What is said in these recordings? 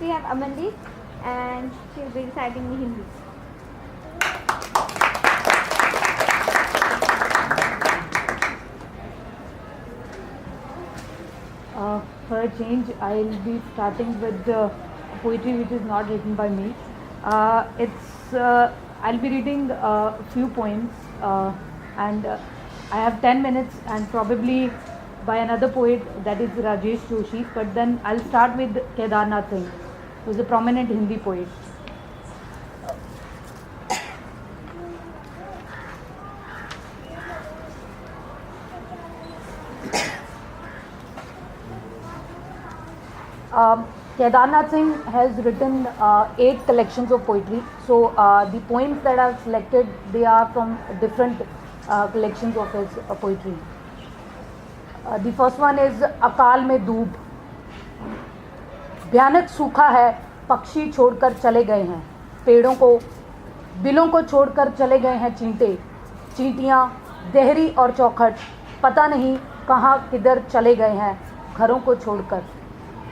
we have Amandeep and she will be reciting the Hindi. For a change, I'll be starting with poetry which is not written by me. I'll be reading a few poems, and I have 10 minutes, and probably by another poet, that is Rajesh Joshi. But then I'll start with Kedarnath Singh, who's a prominent Hindi poet. Kedarnath Singh has written 8 collections of poetry. So the poems that I've selected, they are from different collections of his poetry. The first one is अकाल में दूब. भयानक सूखा है, पक्षी छोड़कर चले गए हैं पेड़ों को, बिलों को छोड़कर चले गए हैं चींटे, चींटियाँ, देहरी और चौखट, पता नहीं कहाँ किधर चले गए हैं घरों को छोड़कर.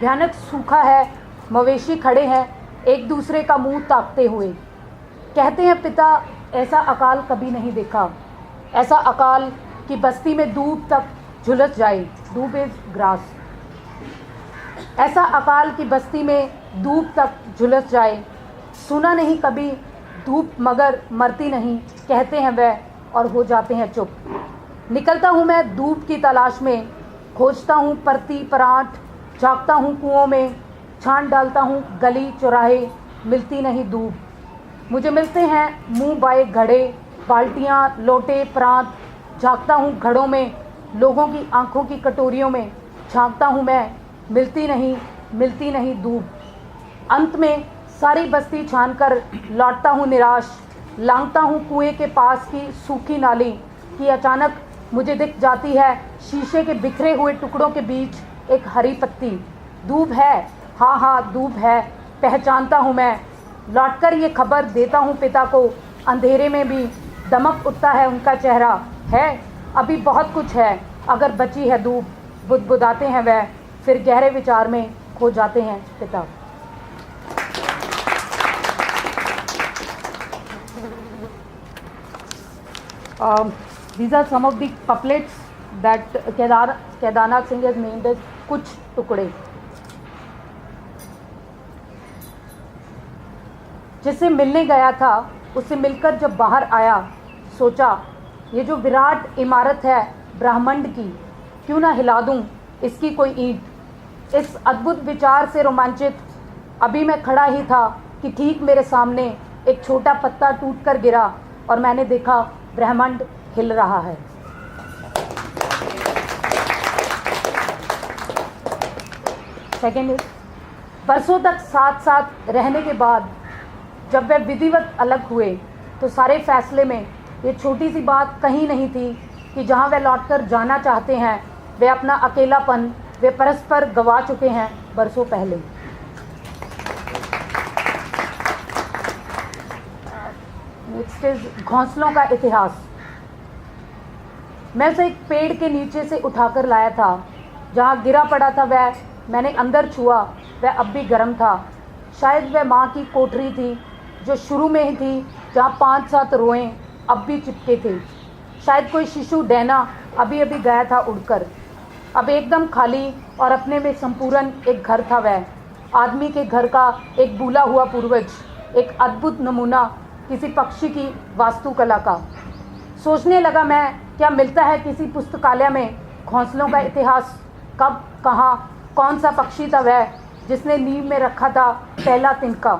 भयानक सूखा है, मवेशी खड़े हैं एक दूसरे का मुंह ताकते हुए, कहते हैं पिता ऐसा अकाल कभी नहीं देखा, ऐसा अकाल कि बस्ती में दूब तक झुलस जाए. दूब इज ग्रास. ऐसा अकाल कि बस्ती में दूब तक झुलस जाए, सुना नहीं कभी धूप मगर मरती नहीं, कहते हैं वह और हो जाते हैं चुप. निकलता हूँ मैं धूप की तलाश में, खोजता हूँ परती परांठ, झाँकता हूँ कुओं में, छान डालता हूँ गली चौराहे, मिलती नहीं धूप. मुझे मिलते हैं मुंह बाए घड़े, बाल्टियाँ लोटे प्रांत, झाँकता हूँ घड़ों में, लोगों की आंखों की कटोरियों में झाँकता हूँ मैं, मिलती नहीं धूप. अंत में सारी बस्ती छान कर लौटता हूँ निराश, लांघता हूँ कुएं के पास की सूखी नाली कि अचानक मुझे दिख जाती है शीशे के बिखरे हुए टुकड़ों के बीच एक हरी पत्ती. धूप है, हाँ धूप है, पहचानता हूँ मैं. लौटकर ये खबर देता हूँ पिता को, अंधेरे में भी दमक उठता है उनका चेहरा. है अभी बहुत कुछ है, अगर बची है धूप, बुदबुदाते हैं वह, फिर गहरे विचार में खो जाते हैं पिता. These are some of the couplets that Kedarnath Singh has named as कुछ टुकड़े. जिससे मिलने गया था उससे मिलकर जब बाहर आया, सोचा ये जो विराट इमारत है ब्रह्मांड की, क्यों ना हिला दूं इसकी कोई ईंट. इस अद्भुत विचार से रोमांचित अभी मैं खड़ा ही था कि ठीक मेरे सामने एक छोटा पत्ता टूटकर गिरा और मैंने देखा ब्रह्मांड हिल रहा है. सेकेंड इज, बरसों तक साथ साथ रहने के बाद जब वे विधिवत अलग हुए तो सारे फैसले में ये छोटी सी बात कहीं नहीं थी कि जहां वे लौटकर जाना चाहते हैं वे अपना अकेलापन वे परस्पर गवा चुके हैं बरसों पहले. नेक्स्ट इज घोंसलों का इतिहास. मैं उसे एक पेड़ के नीचे से उठाकर लाया था, जहाँ गिरा पड़ा था वह मैंने अंदर छुआ, वह अब भी गर्म था. शायद वह माँ की कोठरी थी जो शुरू में ही थी, जहाँ 5-7 रोएं अब भी चिपके थे. शायद कोई शिशु डैना अभी अभी गया था उड़कर. अब एकदम खाली और अपने में संपूर्ण एक घर था वह, आदमी के घर का एक भूला हुआ पूर्वज, एक अद्भुत नमूना किसी पक्षी की वास्तुकला का. सोचने लगा मैं, क्या मिलता है किसी पुस्तकालय में घोंसलों का इतिहास. कब, कहाँ, कौन सा पक्षी था वह जिसने नींव में रखा था पहला तिनका.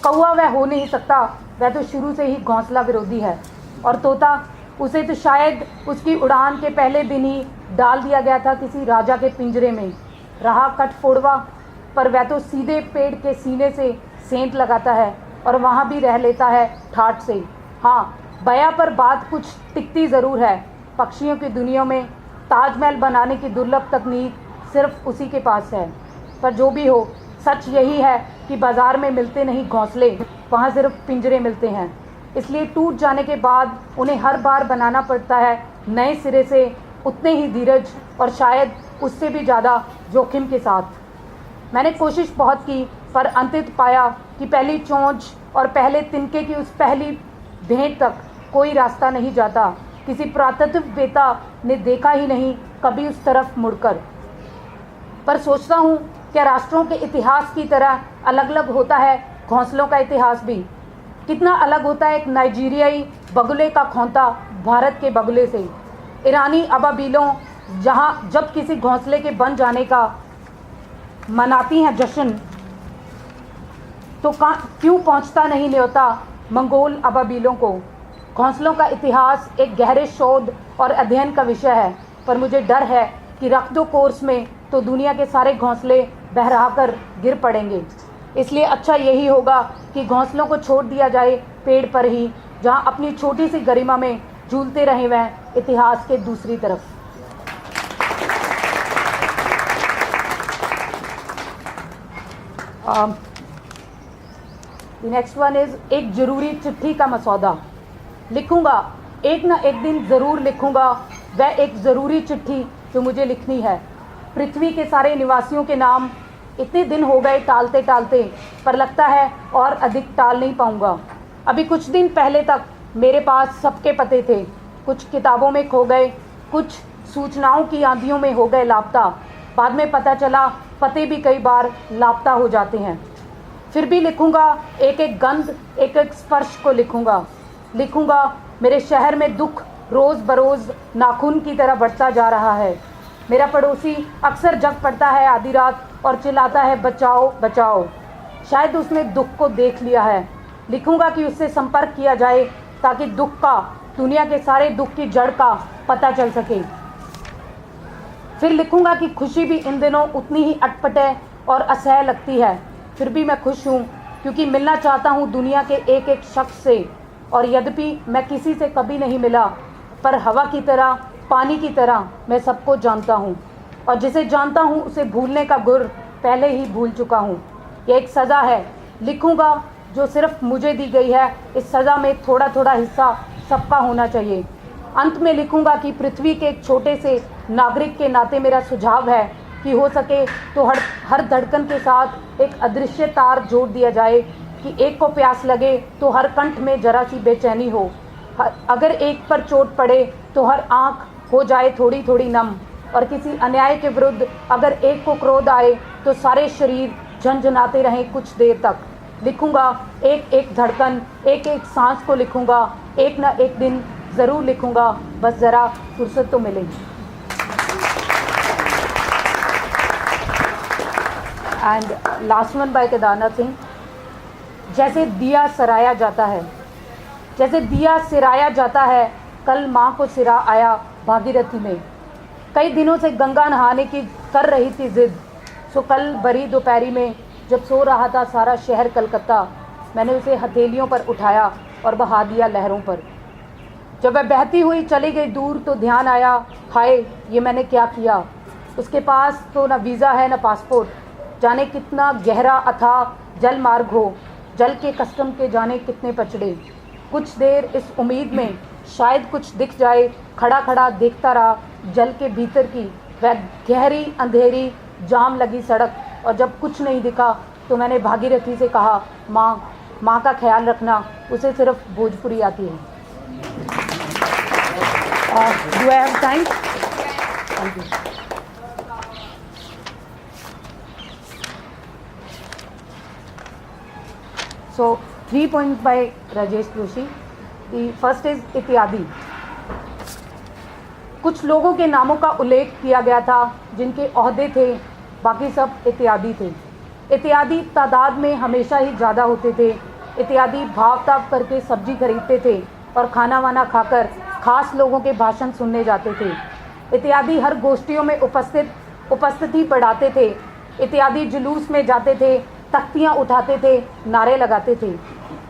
कौवा वह हो नहीं सकता, वह तो शुरू से ही घोंसला विरोधी है. और तोता, उसे तो शायद उसकी उड़ान के पहले दिन ही डाल दिया गया था किसी राजा के पिंजरे में. रहा कटफोड़वा, पर वह तो सीधे पेड़ के सीने से सेंध लगाता है और वहाँ भी रह लेता है ठाठ से. हाँ, बया पर बात कुछ टिकती ज़रूर है. पक्षियों की दुनिया में ताजमहल बनाने की दुर्लभ तकनीक सिर्फ उसी के पास है. पर जो भी हो, सच यही है कि बाज़ार में मिलते नहीं घोंसले, वहाँ सिर्फ पिंजरे मिलते हैं. इसलिए टूट जाने के बाद उन्हें हर बार बनाना पड़ता है नए सिरे से, उतने ही धीरज और शायद उससे भी ज़्यादा जोखिम के साथ. मैंने कोशिश बहुत की, पर अंततः पाया कि पहली चोंच और पहले तिनके की उस पहली भेंट तक कोई रास्ता नहीं जाता। किसी पुरातत्ववेत्ता ने देखा ही नहीं कभी उस तरफ मुड़कर। पर सोचता हूँ क्या राष्ट्रों के इतिहास की तरह अलग अलग होता है घोंसलों का इतिहास भी। कितना अलग होता है एक नाइजीरियाई बगुले का खोंता भारत के बगुले से। ईरानी अबाबीलों जब किसी घोंसले के बन जाने का मनाती हैं जश्न, तो क्यों पहुंचता नहीं न्योता मंगोल अबाबीलों को। घोंसलों का इतिहास एक गहरे शोध और अध्ययन का विषय है, पर मुझे डर है कि रख दो कोर्स में तो दुनिया के सारे घोंसले बहराकर गिर पड़ेंगे। इसलिए अच्छा यही होगा कि घोंसलों को छोड़ दिया जाए पेड़ पर ही, जहां अपनी छोटी सी गरिमा में झूलते रहे वह इतिहास के दूसरी तरफ। नेक्स्ट वन इज एक जरूरी चिट्ठी का मसौदा। लिखूंगा, एक ना एक दिन ज़रूर लिखूंगा वह एक ज़रूरी चिट्ठी जो मुझे लिखनी है। पृथ्वी के सारे निवासियों के नाम इतने दिन हो गए टालते टालते, पर लगता है और अधिक टाल नहीं पाऊंगा। अभी कुछ दिन पहले तक मेरे पास सबके पते थे, कुछ किताबों में खो गए, कुछ सूचनाओं की आंधियों में हो गए लापता। बाद में पता चला पते भी कई बार लापता हो जाते हैं। फिर भी लिखूंगा, एक एक गंध, एक एक स्पर्श को लिखूंगा। मेरे शहर में दुख रोज़ बरोज़ नाखून की तरह बढ़ता जा रहा है। मेरा पड़ोसी अक्सर जग पड़ता है आधी रात और चिल्लाता है बचाओ बचाओ। शायद उसने दुख को देख लिया है। लिखूंगा कि उससे संपर्क किया जाए ताकि दुख का, दुनिया के सारे दुख की जड़ का पता चल सके। फिर लिखूंगा कि खुशी भी इन दिनों उतनी ही अटपटे और असह्य लगती है। फिर भी मैं खुश हूँ क्योंकि मिलना चाहता हूँ दुनिया के एक एक शख्स से। और यद्यपि मैं किसी से कभी नहीं मिला, पर हवा की तरह, पानी की तरह मैं सबको जानता हूँ, और जिसे जानता हूँ उसे भूलने का गुर पहले ही भूल चुका हूँ। यह एक सज़ा है, लिखूंगा, जो सिर्फ मुझे दी गई है। इस सज़ा में थोड़ा थोड़ा हिस्सा सबका होना चाहिए। अंत में लिखूंगा कि पृथ्वी के एक छोटे से नागरिक के नाते मेरा सुझाव है कि हो सके तो हर धड़कन के साथ एक अदृश्य तार जोड़ दिया जाए कि एक को प्यास लगे तो हर कंठ में जरा सी बेचैनी हो। अगर एक पर चोट पड़े तो हर आँख हो जाए थोड़ी थोड़ी नम, और किसी अन्याय के विरुद्ध अगर एक को क्रोध आए तो सारे शरीर झंझनाते रहें कुछ देर तक। लिखूंगा, एक एक धड़कन, एक एक सांस को लिखूंगा। एक ना एक दिन ज़रूर लिखूंगा, बस ज़रा फुर्सत तो मिले। And last one by Kedarnath Singh. जैसे दिया सराया जाता है, जैसे दिया सिराया जाता है, कल माँ को सिरा आया भागीरथी में। कई दिनों से गंगा नहाने की कर रही थी जिद, सो कल बड़ी दोपहरी में जब सो रहा था सारा शहर कलकत्ता, मैंने उसे हथेलियों पर उठाया और बहा दिया लहरों पर। जब वह बहती हुई चली गई दूर तो ध्यान आया, हाय ये मैंने क्या किया। उसके पास तो न वीज़ा है न पासपोर्ट, जाने कितना गहरा अथाह जल मार्ग हो, जल के कस्टम के जाने कितने पचड़े। कुछ देर इस उम्मीद में शायद कुछ दिख जाए खड़ा खड़ा देखता रहा जल के भीतर की वह गहरी अंधेरी जाम लगी सड़क, और जब कुछ नहीं दिखा तो मैंने भागीरथी से कहा, माँ का ख्याल रखना, उसे सिर्फ भोजपुरी आती है। Do I have time? Thank you. So 3 points by Rajesh Joshi. The first is इत्यादि। कुछ लोगों के नामों का उल्लेख किया गया था जिनके ओहदे थे, बाकी सब इत्यादि थे। इत्यादि तादाद में हमेशा ही ज़्यादा होते थे। इत्यादि भाव ताप करके सब्जी खरीदते थे और खाना वाना खाकर खास लोगों के भाषण सुनने जाते थे। इत्यादि हर गोष्ठियों में उपस्थिति बढ़ाते थे। इत्यादि जुलूस में जाते थे, तख्तियाँ उठाते थे, नारे लगाते थे।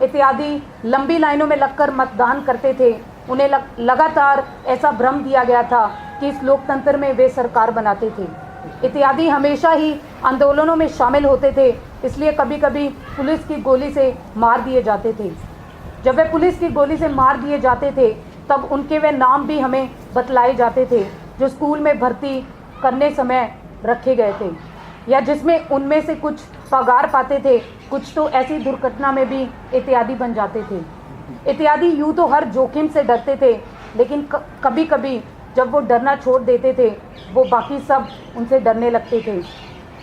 इत्यादि लंबी लाइनों में लगकर मतदान करते थे। उन्हें लगातार ऐसा भ्रम दिया गया था कि इस लोकतंत्र में वे सरकार बनाते थे। इत्यादि हमेशा ही आंदोलनों में शामिल होते थे, इसलिए कभी कभी पुलिस की गोली से मार दिए जाते थे। जब वे पुलिस की गोली से मार दिए जाते थे तब उनके वे नाम भी हमें बतलाए जाते थे जो स्कूल में भर्ती करने समय रखे गए थे। या जिसमें उनमें से कुछ पगार पाते थे, कुछ तो ऐसी दुर्घटना में भी इत्यादि बन जाते थे। इत्यादि यूँ तो हर जोखिम से डरते थे, लेकिन कभी कभी जब वो डरना छोड़ देते थे, वो बाकी सब उनसे डरने लगते थे।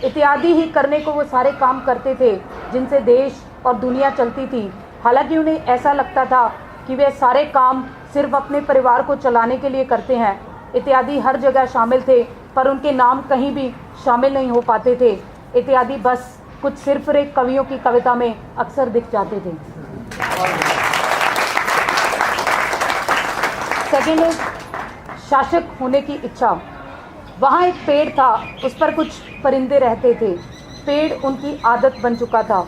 इत्यादि ही करने को वो सारे काम करते थे जिनसे देश और दुनिया चलती थी। हालांकि उन्हें ऐसा लगता था कि वे सारे काम सिर्फ अपने परिवार को चलाने के लिए करते हैं। इत्यादि हर जगह शामिल थे, पर उनके नाम कहीं भी शामिल नहीं हो पाते थे। इत्यादि बस कुछ सिर्फ एक कवियों की कविता में अक्सर दिख जाते थे। सेकेंड है शासक होने की इच्छा। वहाँ एक पेड़ था, उस पर कुछ परिंदे रहते थे। पेड़ उनकी आदत बन चुका था।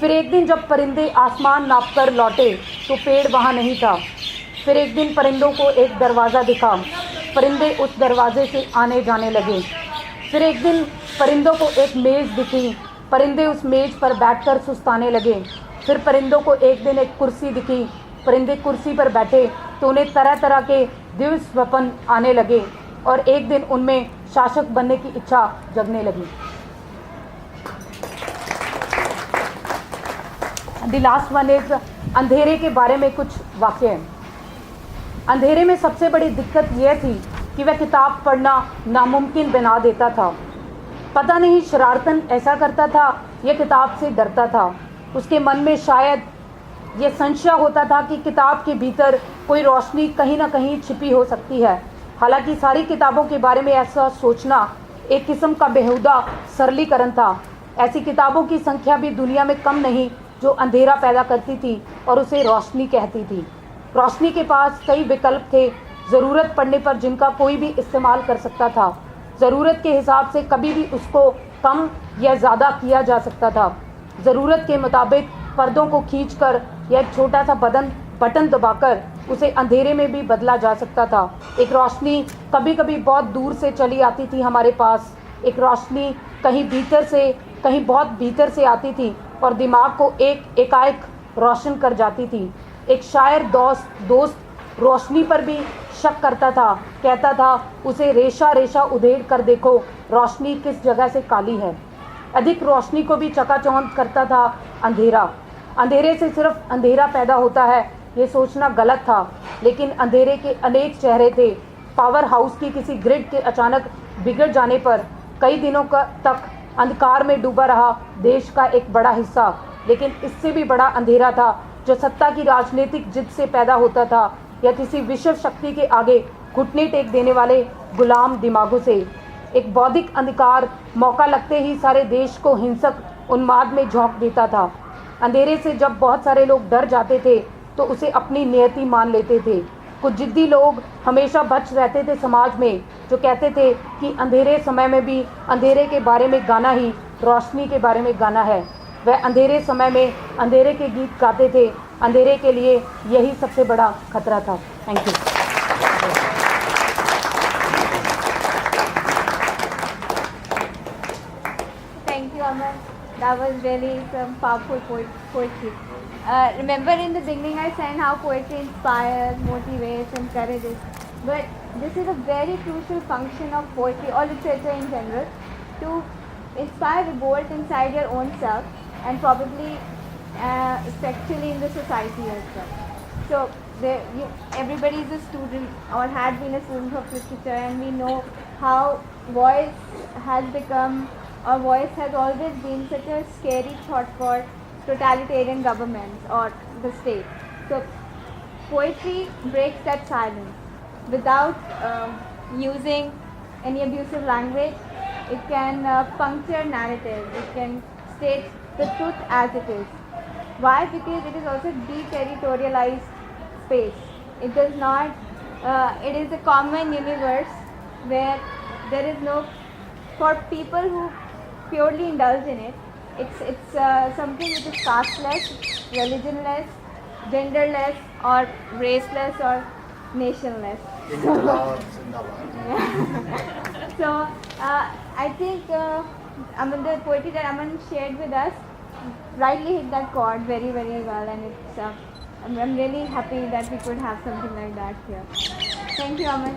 फिर एक दिन जब परिंदे आसमान नापकर लौटे तो पेड़ वहाँ नहीं था। फिर एक दिन परिंदों को एक दरवाज़ा दिखा। परिंदे उस दरवाजे से आने जाने लगे। फिर एक दिन परिंदों को एक मेज़ दिखी। परिंदे उस मेज़ पर बैठकर सुस्ताने लगे। फिर परिंदों को एक दिन एक कुर्सी दिखी। परिंदे कुर्सी पर बैठे तो उन्हें तरह तरह के दिव्य स्वप्न आने लगे और एक दिन उनमें शासक बनने की इच्छा जगने लगी। द लास्ट वन इज अंधेरे के बारे में कुछ वाक्य हैं। अंधेरे में सबसे बड़ी दिक्कत यह थी कि वह किताब पढ़ना नामुमकिन बना देता था। पता नहीं शरारतन ऐसा करता था या किताब से डरता था। उसके मन में शायद ये संशय होता था कि किताब के भीतर कोई रोशनी कहीं ना कहीं छिपी हो सकती है। हालांकि सारी किताबों के बारे में ऐसा सोचना एक किस्म का बेहुदा सरलीकरण था। ऐसी किताबों की संख्या भी दुनिया में कम नहीं जो अंधेरा पैदा करती थी और उसे रोशनी कहती थी। रोशनी के पास कई विकल्प थे, ज़रूरत पड़ने पर जिनका कोई भी इस्तेमाल कर सकता था। ज़रूरत के हिसाब से कभी भी उसको कम या ज़्यादा किया जा सकता था। ज़रूरत के मुताबिक पर्दों को खींचकर या एक छोटा सा बटन दबाकर उसे अंधेरे में भी बदला जा सकता था। एक रोशनी कभी कभी बहुत दूर से चली आती थी हमारे पास। एक रोशनी कहीं भीतर से, कहीं बहुत भीतर से आती थी और दिमाग को एकाएक रोशन कर जाती थी। एक शायर दोस्त रोशनी पर भी शक करता था, कहता था उसे रेशा रेशा उधेड़ कर देखो, रोशनी किस जगह से काली है। अधिक रोशनी को भी चकाचौंध करता था अंधेरा। अंधेरे से सिर्फ अंधेरा पैदा होता है ये सोचना गलत था, लेकिन अंधेरे के अनेक चेहरे थे। पावर हाउस की किसी ग्रिड के अचानक बिगड़ जाने पर कई दिनों तक अंधकार में डूबा रहा देश का एक बड़ा हिस्सा। लेकिन इससे भी बड़ा अंधेरा था जो सत्ता की राजनीतिक जिद से पैदा होता था या किसी विश्व शक्ति के आगे घुटने टेक देने वाले गुलाम दिमागों से। एक बौद्धिक अंधकार मौका लगते ही सारे देश को हिंसक उन्माद में झोंक देता था। अंधेरे से जब बहुत सारे लोग डर जाते थे तो उसे अपनी नियति मान लेते थे। कुछ जिद्दी लोग हमेशा बच रहते थे समाज में, जो कहते थे कि अंधेरे समय में भी अंधेरे के बारे में गाना ही रोशनी के बारे में गाना है। वह अंधेरे समय में अंधेरे के गीत गाते थे। अंधेरे के लिए यही सबसे बड़ा खतरा था। Thank you. Thank you, Aman. That was really some powerful poetry. Remember in the beginning I said how poetry inspires, motivates, encourages. But this is a very crucial function of poetry or literature in general, to inspire revolt inside your own self and probably especially in the society as well. So everybody is a student or had been a student of literature, and we know how voice has become, or voice has always been such a scary thought for totalitarian governments or the state. So poetry breaks that silence without using any abusive language. It can puncture narratives. It can state the truth as it is. Why? Because it is also deterritorialized space. It does not. It is a common universe where there is no, for people who purely indulge in it. It's something which is casteless, religionless, genderless, or raceless, or nationless. So I think the poetry that Aman shared with us rightly hit that chord very, very well, and it's I'm really happy that we could have something like that here. Thank you, Aman.